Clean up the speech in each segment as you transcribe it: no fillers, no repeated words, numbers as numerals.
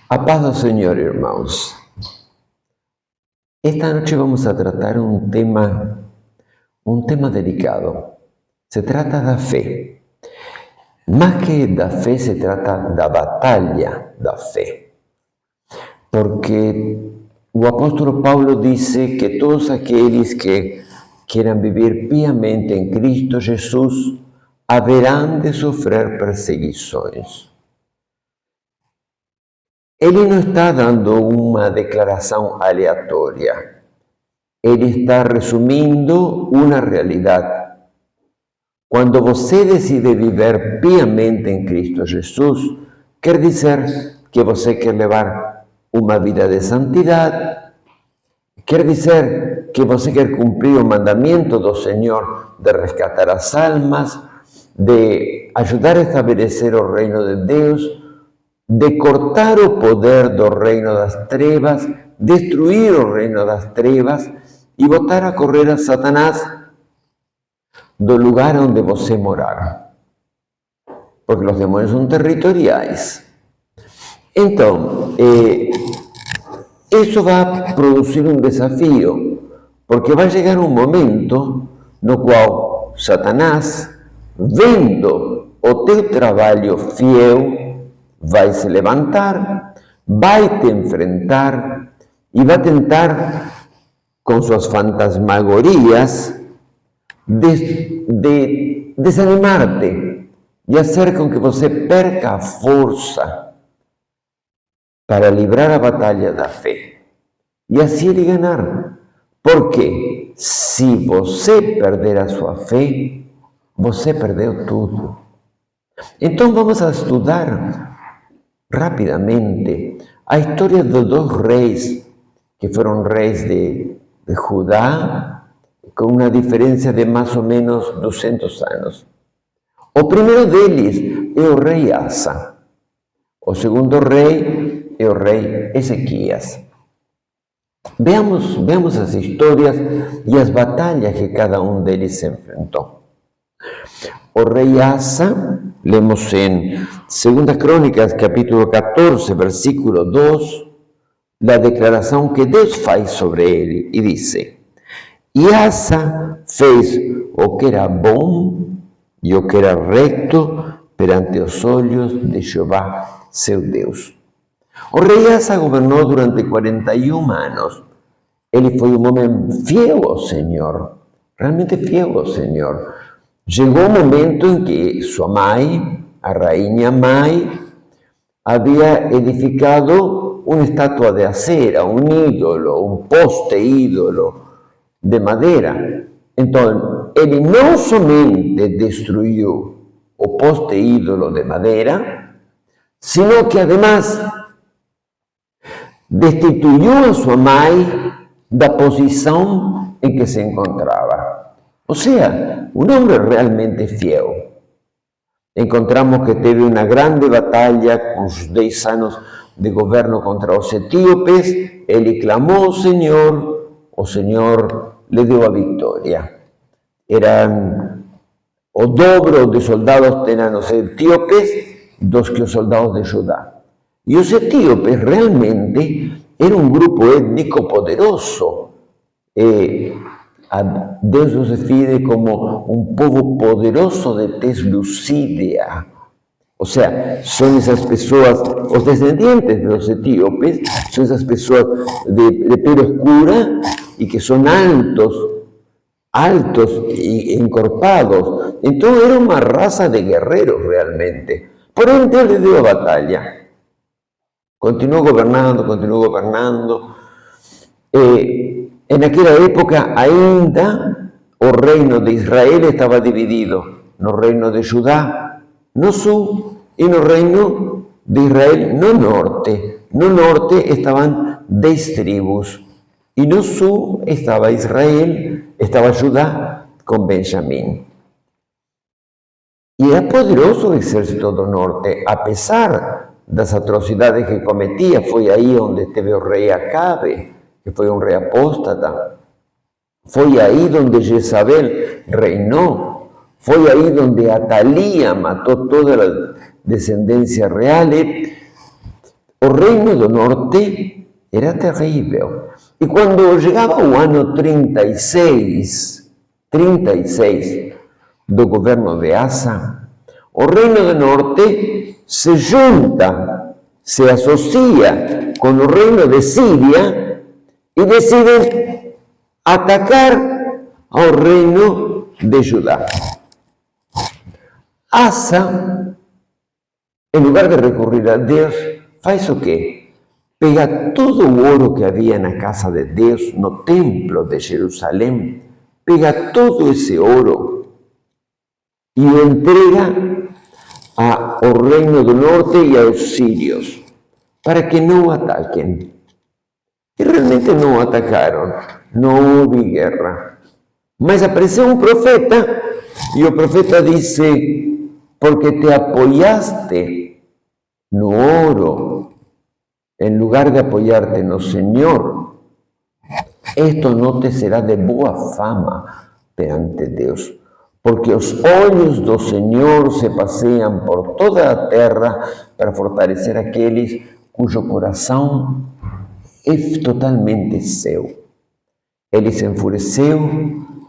A paz do Senhor, irmãos. Esta noche vamos a tratar un tema delicado. Se trata da fé. Más que da fé, se trata da batalha da fé. Porque o apóstolo Paulo dice que todos aqueles que quieran vivir piamente en Cristo Jesús haverán de sofrer perseguições. Ele não está dando uma declaração aleatória. Ele está resumindo uma realidade. Quando você decide viver piamente em Cristo Jesus, quer dizer que você quer levar uma vida de santidade, quer dizer que você quer cumprir o mandamento do Senhor de resgatar as almas, de ajudar a estabelecer o reino de Deus, de cortar o poder do reino das trevas, destruir o reino das trevas e botar a correr a Satanás do lugar onde você morar. Porque os demônios são territoriais. Então, isso vai produzir um desafio, porque vai chegar um momento no qual Satanás, vendo o teu trabalho fiel, vai se levantar, vai te enfrentar e vai tentar, com suas fantasmagorias, desanimar-te e fazer com que você perca a força para livrar a batalha da fé. E assim ele ganhar. Porque se você perder a sua fé, você perdeu tudo. Então vamos a estudar rapidamente a história de dois reis que foram reis de Judá, com uma diferença de mais ou menos 200 anos. O primeiro deles é o rei Asa. O segundo rei é o rei Ezequias. Veamos as histórias e as batalhas que cada um deles se enfrentou. O rei Asa, lemos em 2 Crônicas, capítulo 14, versículo 2, a declaração que Deus faz sobre ele, e diz: E Asa fez o que era bom e o que era reto perante os olhos de Jeová, seu Deus. O rei Asa governou durante 41 anos. Ele foi um homem fiel ao Senhor, realmente fiel ao Senhor. Chegou um momento em que sua mãe, a rainha mãe, havia edificado uma estátua de acera, um ídolo, um poste ídolo de madeira. Então, ele não somente destruiu o poste ídolo de madeira, sino que, además, destituiu a sua mãe da posição em que se encontrava. Ou seja, um homem realmente fiel. Encontramos que teve uma grande batalha com os 10 anos de governo contra os etíopes. Ele clamou ao Senhor, o Senhor lhe deu a vitória. Eram o dobro de soldados eram os etíopes dos que os soldados de Judá. E os etíopes realmente eram um grupo étnico poderoso. Deus os define como um povo poderoso de tez lucídea. Ou seja, são essas pessoas, os descendentes dos etíopes, são essas pessoas de pele escura e que são altos e encorpados. Então era uma raça de guerreiros realmente. Porém, Deus lhe deu a batalha. Continuou governando. Naquela época, ainda, o reino de Israel estava dividido no reino de Judá, no sul, e no reino de Israel, no norte. No norte estavam 10 tribos, e no sul estava Israel, estava Judá com Benjamim. E era poderoso o exército do norte, apesar das atrocidades que cometia. Foi aí onde esteve o rei Acabe, que foi um rei apóstata. Foi aí onde Jezabel reinou. Foi aí onde Atalia matou toda a descendência real. o Reino do Norte era terrível. E quando chegava o ano 36 do governo de Asa, o Reino do Norte se junta, se associa com o Reino de Síria e deciden atacar ao Reino de Judá. Asa, em lugar de recorrer a Deus, faz o quê? Pega todo o ouro que havia na casa de Deus, no templo de Jerusalém, pega todo esse ouro e o entrega ao Reino do Norte e aos sírios, para que não ataquem. E realmente não atacaram, não houve guerra. Mas apareceu um profeta, e o profeta disse: porque te apoiaste no ouro, en lugar de apoyarte no Señor, esto no te será de boa fama perante Deus, porque os olhos do Senhor se passeiam por toda a terra para fortalecer aqueles cujo coração é totalmente seu. Ele se enfureceu,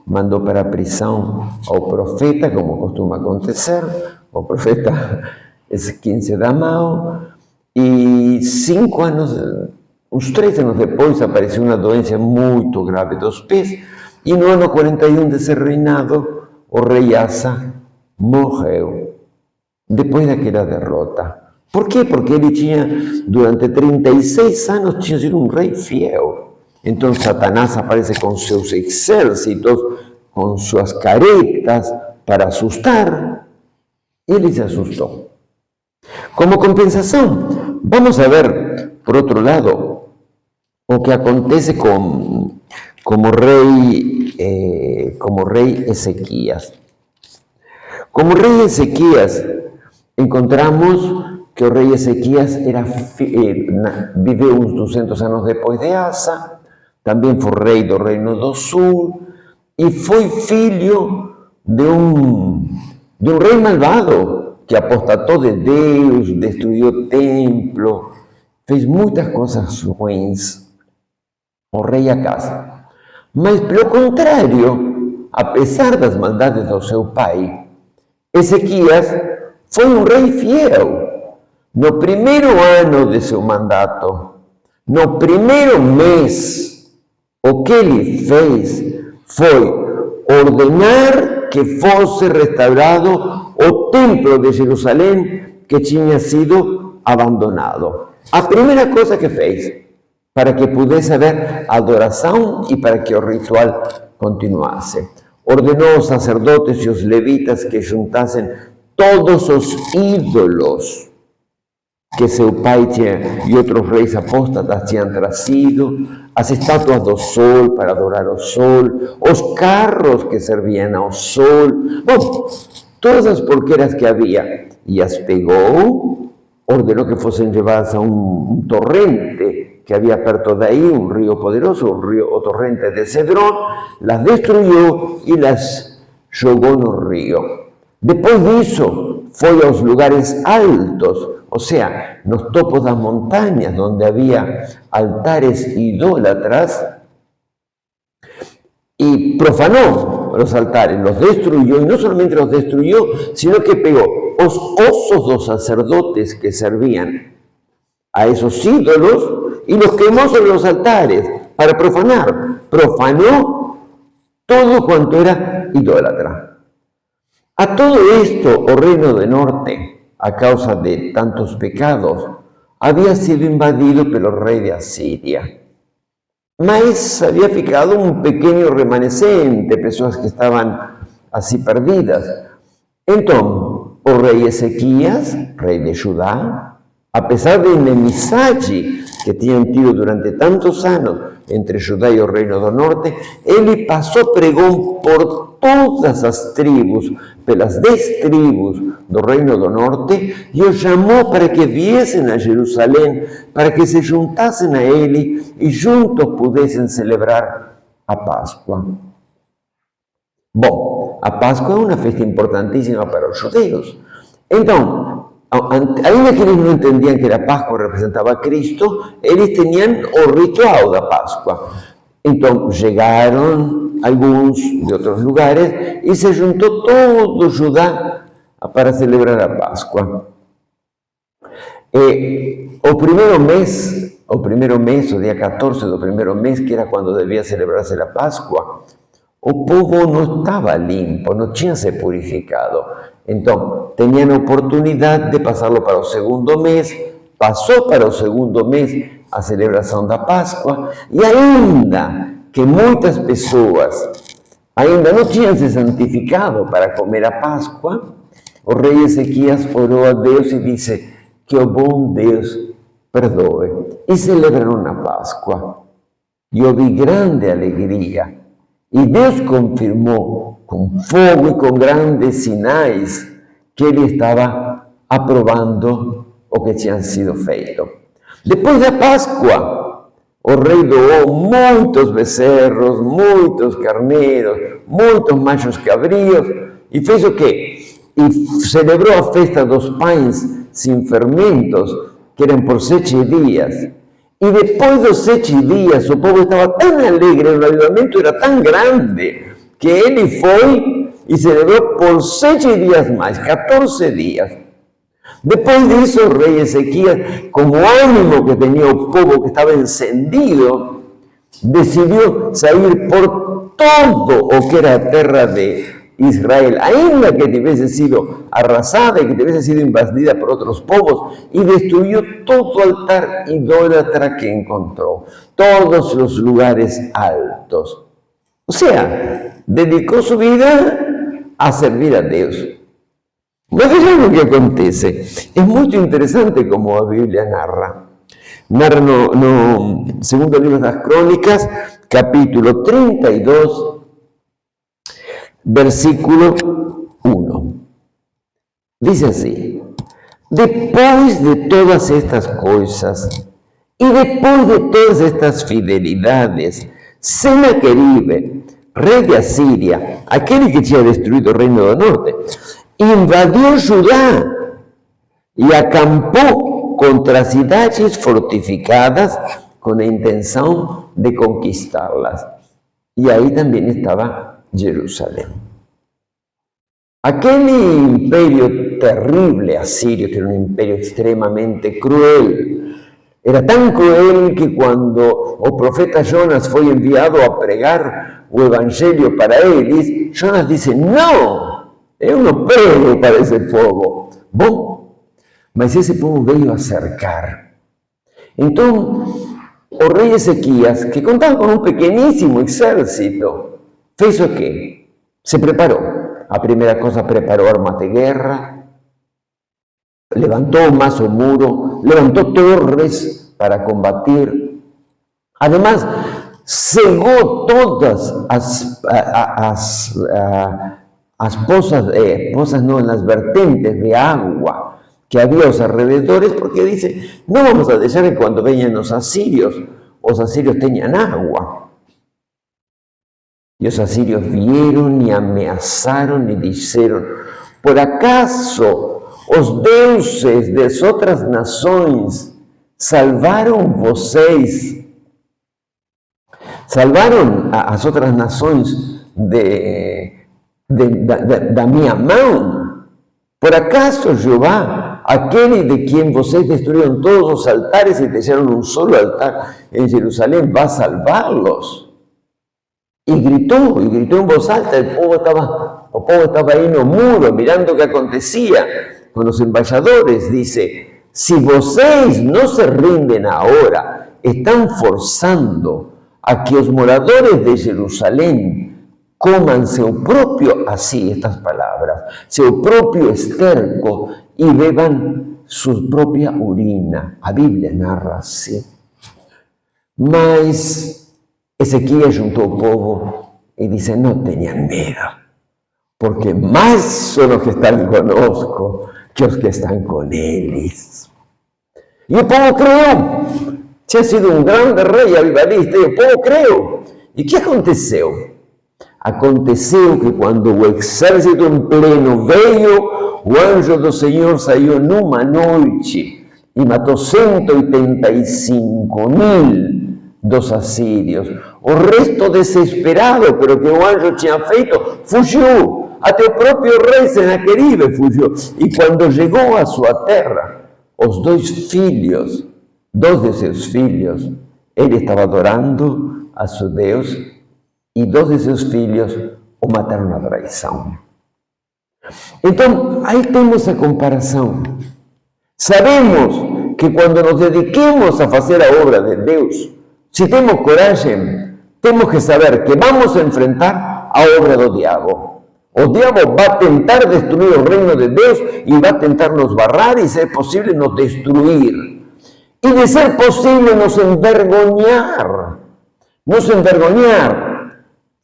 mandou para a prisão ao profeta, como costuma acontecer, o profeta Ezequiel de Amao, e 5 anos, uns 3 anos depois, apareceu uma doença muito grave dos pés, e no ano 41 desse reinado, o rei Asa morreu, depois daquela derrota. Por quê? Porque ele tinha, durante 36 anos, tinha sido um rei fiel. Então Satanás aparece com seus exércitos, com suas caretas, para assustar. Ele se assustou. Como compensação, vamos a ver, por outro lado, o que acontece como rei Ezequias. Como rei Ezequias, encontramos que o rei Ezequias viveu uns 200 anos depois de Asa, também foi rei do Reino do Sul, e foi filho de um rei malvado, que apostatou de Deus, destruiu o templo, fez muitas coisas ruins, o rei Acaz. Mas, pelo contrário, apesar das maldades do seu pai, Ezequias foi um rei fiel. No primeiro ano de seu mandato, no primeiro mês, o que ele fez foi ordenar que fosse restaurado o templo de Jerusalém que tinha sido abandonado. A primeira coisa que fez, para que pudesse haver adoração e para que o ritual continuasse. Ordenou aos sacerdotes e os levitas que juntassem todos os ídolos que seu pai e outros reis apóstatas tinham trazido, as estátuas do sol para adorar ao sol, os carros que serviam ao sol, bom, todas as porqueiras que havia, e as pegou, ordenou que fossem levadas a um torrente que havia perto daí, um rio poderoso, o torrente de Cedrón, las destruiu e las jogou no rio. Depois disso, foi aos lugares altos, ou seja, nos topos das montanhas, onde havia altares idólatras, e profanou os altares, los destruyó, e não somente los destruyó, sino que pegou os ossos dos sacerdotes que servían a esos ídolos e los quemó sobre los altares para profanar. Profanó todo cuanto era idólatra. A todo esto, o Reino do Norte, a causa de tantos pecados, había sido invadido pelo rei de Asiria. Mas había ficado un pequeño remanescente, pessoas que estaban así perdidas. Então, o rei Ezequias, rei de Judá, a pesar da inimizade que tinham tido durante tantos anos entre Judá e o Reino do Norte, ele passou pregão por todas as tribos, pelas 10 tribos do Reino do Norte, e os chamou para que viessem a Jerusalém, para que se juntassem a ele e juntos pudessem celebrar a Páscoa. Bom, a Páscoa é uma festa importantíssima para os judeus. Então, ainda que eles não entendiam que a Páscoa representava Cristo, eles tinham o ritual da Páscoa. Então, chegaram alguns de outros lugares e se juntou todo Judá para celebrar a Páscoa. O primeiro mês, o dia 14 do primeiro mês, que era quando devia celebrar-se a Páscoa, o povo não estava limpo, não tinha se purificado. Então, tinham a oportunidade de passá-lo para o segundo mês, passou para o segundo mês a celebração da Páscoa, e ainda que muitas pessoas ainda não tinham se santificado para comer a Páscoa, o rei Ezequias orou a Deus e disse que o bom Deus perdoe. E celebraram a Páscoa. E houve grande alegria. E Deus confirmou com fogo e com grandes sinais que ele estava aprovando o que tinha sido feito. Depois da Páscoa, o rei doou muitos becerros, muitos carneiros, muitos machos cabríos, e fez o quê? E celebrou a festa dos pães sem fermentos, que eram por 7 dias. E depois dos 7 dias, o povo estava tão alegre, o avivamento era tão grande, que ele foi e celebrou por 7 dias mais, 14 dias. Depois disso, o rei Ezequias, com o ânimo que tinha o povo que estava encendido, decidiu sair por todo o que era a terra de Israel, ainda que tivesse sido arrasada e que tivesse sido invadida por outros povos, e destruiu todo altar idólatra que encontrou, todos os lugares altos. O sea, dedicou sua vida a servir a Deus. Mas vejam o que acontece. É muito interessante como a Bíblia narra. Narra no segundo livro das Crônicas, capítulo 32, versículo 1. Diz assim: depois de todas estas coisas, e depois de todas estas fidelidades, Senaqueribe, rei de Assíria, aquele que tinha destruído o reino do norte, invadiu Judá e acampou contra cidades fortificadas com a intenção de conquistá-las. E aí também estava Jerusalém. Aquele império terrível assírio, que era um império extremamente cruel, era tão cruel que quando o profeta Jonas foi enviado a pregar o evangelho para eles, Jonas disse: não, eu não prego para esse povo. Bom, mas esse povo veio a cercar. Então, o rei Ezequias, que contava com um pequeníssimo exército, fez o quê? Se preparou. A primeira coisa, preparou armas de guerra, levantou más o muro, levantou torres para combatir. Además, cegou todas as pozas no, en las vertentes de agua que había a los alrededores, porque dice, no vamos a dejar que cuando vengan los asirios tengan agua. Y los asirios vieron y ameazaron y dijeron: por acaso os deuses de las otras naciones salvaron vocês, salvaron a las otras naciones da minha mão? Por acaso Jeová, aquele de quem vocês destruíram todos os altares e deixaram um solo altar em Jerusalém, vai salvá-los? E gritou em voz alta. O povo estava aí no muro, mirando o que acontecia com os embaixadores. Disse: se vocês não se rindem agora, estão forçando a que os moradores de Jerusalém coman seu próprio, assim estas palavras, seu próprio esterco e beban sua própria urina. A Bíblia narra assim. Mas Ezequias juntou o povo e disse: não tenham medo, porque mais são os que estão conosco que os que estão com eles. E o povo creu. Tinha sido um grande rei avivalista e o povo creu. E o que aconteceu? Aconteceu que quando o exército em pleno veio, o anjo do Senhor saiu numa noite e matou 185.000 dos assírios. O resto desesperado pelo que o anjo tinha feito, fugiu. Até o próprio rei Senaqueribe fugiu. E quando chegou à sua terra, os dois de seus filhos, ele estava adorando a seu Deus, e 2 de seus filhos o mataram na traição. Então, aí temos a comparação. Sabemos que quando nos dediquemos a fazer a obra de Deus, se temos coragem, temos que saber que vamos enfrentar a obra do diabo. O diabo vai tentar destruir o reino de Deus e vai tentar nos barrar e, se é possível, nos destruir. E, de ser possível, nos envergonhar.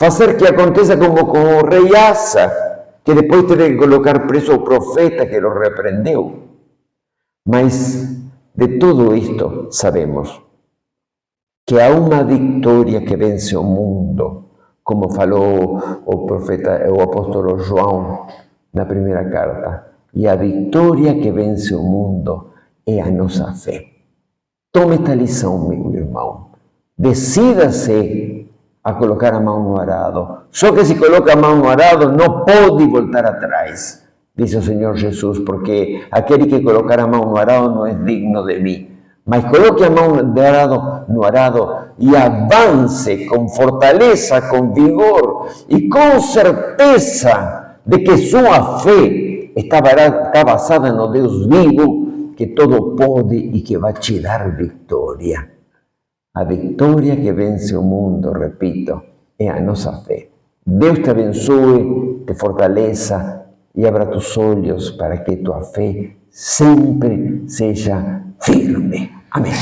Fazer que aconteça como com o rei Asa, que depois teve que colocar preso o profeta que o repreendeu. Mas de tudo isto sabemos que há uma vitória que vence o mundo, como falou o apóstolo João na primeira carta. E a vitória que vence o mundo é a nossa fé. Tome esta lição, meu irmão. Decida-se a colocar a mão no arado. Só que se coloca a mão no arado, não pode voltar atrás, diz o Senhor Jesus, porque aquele que colocar a mão no arado não é digno de mim. Mas coloque a mão no arado e avance com fortaleza, com vigor e com certeza de que sua fé está basada no Deus vivo, que todo pode e que vai te dar vitória. A vitória que vence o mundo, repito, é a nossa fé. Deus te abençoe, te fortaleça e abra tus olhos para que tua fé sempre seja firme. Amém.